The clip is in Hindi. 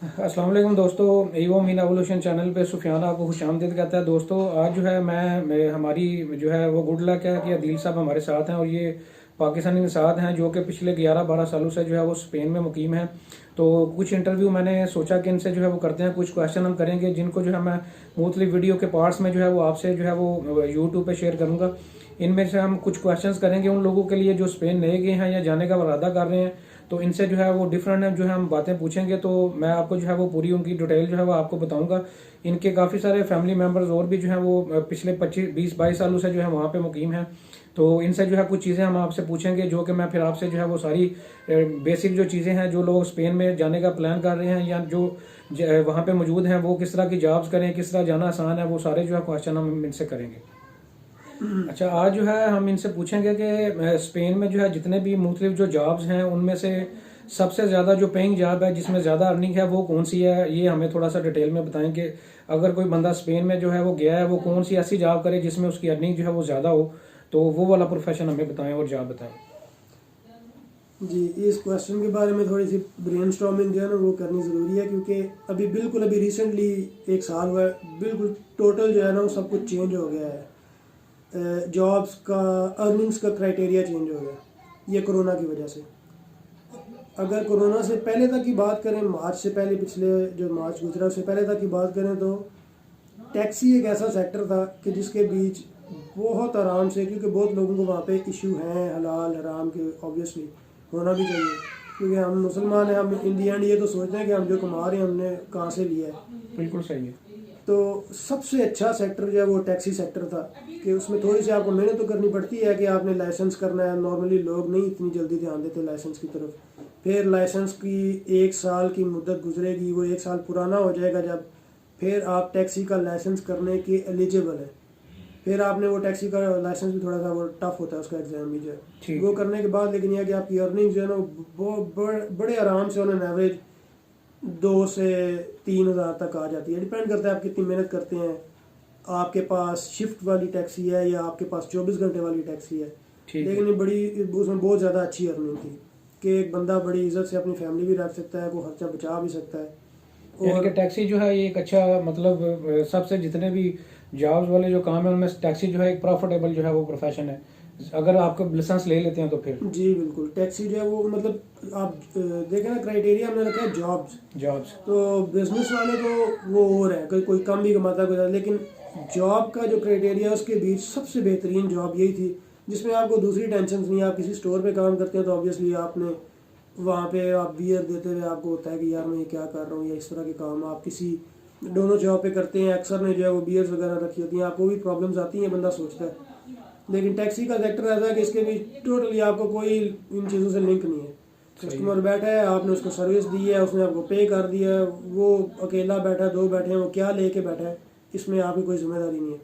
अस्सलाम वालेकुम दोस्तों, ईवो मीन एवोल्यूशन चैनल पे सुफियान आपको खुशामदीद कहता है। दोस्तों आज जो है मैं हमारी जो है वो गुड लक है कि अदील साहब हमारे साथ हैं और ये पाकिस्तानी के साथ हैं जो कि पिछले 11-12 सालों से जो है वो स्पेन में मुकीम है। तो कुछ इंटरव्यू मैंने सोचा कि इनसे जो है वो करते हैं, कुछ क्वेश्चन हम करेंगे जिनको जो है मैं मुख्तलिफ वीडियो के पार्ट्स में जो है वो आपसे जो है वो यूट्यूब पे शेयर करूँगा। इनमें से हम कुछ क्वेश्चंस करेंगे उन लोगों के लिए जो स्पेन नए गए हैं या जाने का इरादा कर रहे हैं। तो इनसे जो है वो डिफरेंट जो है हम बातें पूछेंगे, तो मैं आपको जो है वो पूरी उनकी डिटेल जो है वो आपको बताऊंगा। इनके काफ़ी सारे फैमिली मेम्बर्स और भी जो है वो पिछले 25-20-22 सालों से जो है वहाँ पे मुकीम हैं। तो इनसे जो है कुछ चीज़ें हम आपसे पूछेंगे जो कि मैं फिर आपसे जो है वो सारी बेसिक जो चीज़ें हैं जो लोग स्पेन में जाने का प्लान कर रहे हैं या जो वहाँ पे मौजूद हैं वो किस तरह की जॉब्स करें, किस तरह जाना आसान है, वो सारे जो है क्वेश्चन हम इनसे करेंगे। अच्छा, आज जो है हम इनसे पूछेंगे कि स्पेन में जो है जितने भी मुख्तलिफ जो जॉब्स हैं उनमें से सबसे ज़्यादा जो पेइंग जॉब है जिसमें ज़्यादा अर्निंग है वो कौन सी है, ये हमें थोड़ा सा डिटेल में बताएं कि अगर कोई बंदा स्पेन में जो है वो गया है वो कौन सी ऐसी जॉब करे जिसमें उसकी अर्निंग जो है वो ज़्यादा हो। तो वो वाला प्रोफेशन हमें बताएं और जॉब बताएं। जी, इस क्वेश्चन के बारे में थोड़ी सी ब्रेनस्टॉर्मिंग जो है ना वो करनी ज़रूरी है, क्योंकि अभी रिसेंटली एक साल हुआ है, बिल्कुल टोटल जो है ना वो सब कुछ चेंज हो गया है। जॉब्स का, अर्निंग्स का क्राइटेरिया चेंज हो गया ये कोरोना की वजह से। अगर कोरोना से पहले तक की बात करें, मार्च से पहले, पिछले जो मार्च गुजरा उससे पहले तक की बात करें, तो टैक्सी एक ऐसा सेक्टर था कि जिसके बीच बहुत आराम से, क्योंकि बहुत लोगों को वहाँ पे इशू हैं हलाल हराम के, ऑब्वियसली होना भी चाहिए, क्योंकि हम मुसलमान हैं, हम इन दी एंड ये तो सोचते हैं कि हम जो कमा रहे हैं हमने कहाँ से लिया है। बिल्कुल सही है। तो सबसे अच्छा सेक्टर जो है वो टैक्सी सेक्टर था, कि उसमें थोड़ी सी आपको मेहनत तो करनी पड़ती है कि आपने लाइसेंस करना है। नॉर्मली लोग नहीं इतनी जल्दी ध्यान देते लाइसेंस की तरफ। फिर लाइसेंस की 1 साल की मुद्दत गुजरेगी, वो 1 साल पुराना हो जाएगा जब, फिर आप टैक्सी का लाइसेंस करने के एलिजिबल है। फिर आपने वो टैक्सी का लाइसेंस भी थोड़ा सा वो टफ होता है, उसका एग्जाम भी जो है वो करने के बाद, लेकिन यह कि आपकी अर्निंग जो है ना वो बड़े आराम से उन्होंने एवरेज 2 से 3 हज़ार तक आ जाती है। डिपेंड करता है आप कितनी मेहनत करते हैं, आपके पास शिफ्ट वाली टैक्सी है या आपके पास 24 घंटे वाली टैक्सी है। लेकिन ये उसमें बहुत ज़्यादा अच्छी अर्निंग थी कि एक बंदा बड़ी इज्जत से अपनी फैमिली भी रख सकता है, कोई खर्चा बचा भी सकता है। और टैक्सी जो है ये एक अच्छा मतलब सबसे जितने भी जॉब्स वाले जो काम है उनमें टैक्सी जो है एक प्रॉफिटेबल जो है वो प्रोफेशन है अगर आपको लाइसेंस ले लेते हैं तो। फिर जी बिल्कुल, टैक्सी जो है वो मतलब आप देखें ना, क्राइटेरिया हमने रखा है जॉब्स। तो बिजनेस वाले तो वो और है, कोई कम भी कमाता है कोई ज़्यादा, लेकिन जॉब का जो क्राइटेरिया है उसके बीच सबसे बेहतरीन जॉब यही थी जिसमें आपको दूसरी टेंशन नहीं है। आप किसी स्टोर पे काम करते हैं तो ऑब्वियसली आपने वहाँ पे आप बियर देते हुए आपको होता है कि यार मैं ये क्या कर रहा हूँ, या इस तरह के काम आप किसी दोनों जॉब पे करते हैं। अक्सर ने जो है वो बियर्स वगैरह रखी होती हैं, आपको भी प्रॉब्लम्स आती हैं, बंदा सोचता है। लेकिन टैक्सी का सेक्टर ऐसा है कि इसके भी टोटली आपको कोई इन चीज़ों से लिंक नहीं है। कस्टमर बैठा है, आपने उसको सर्विस दी है, उसने आपको पे कर दिया है, वो अकेला बैठा है, 2 बैठे हैं, वो क्या लेके बैठा है, इसमें आपकी कोई जिम्मेदारी नहीं है।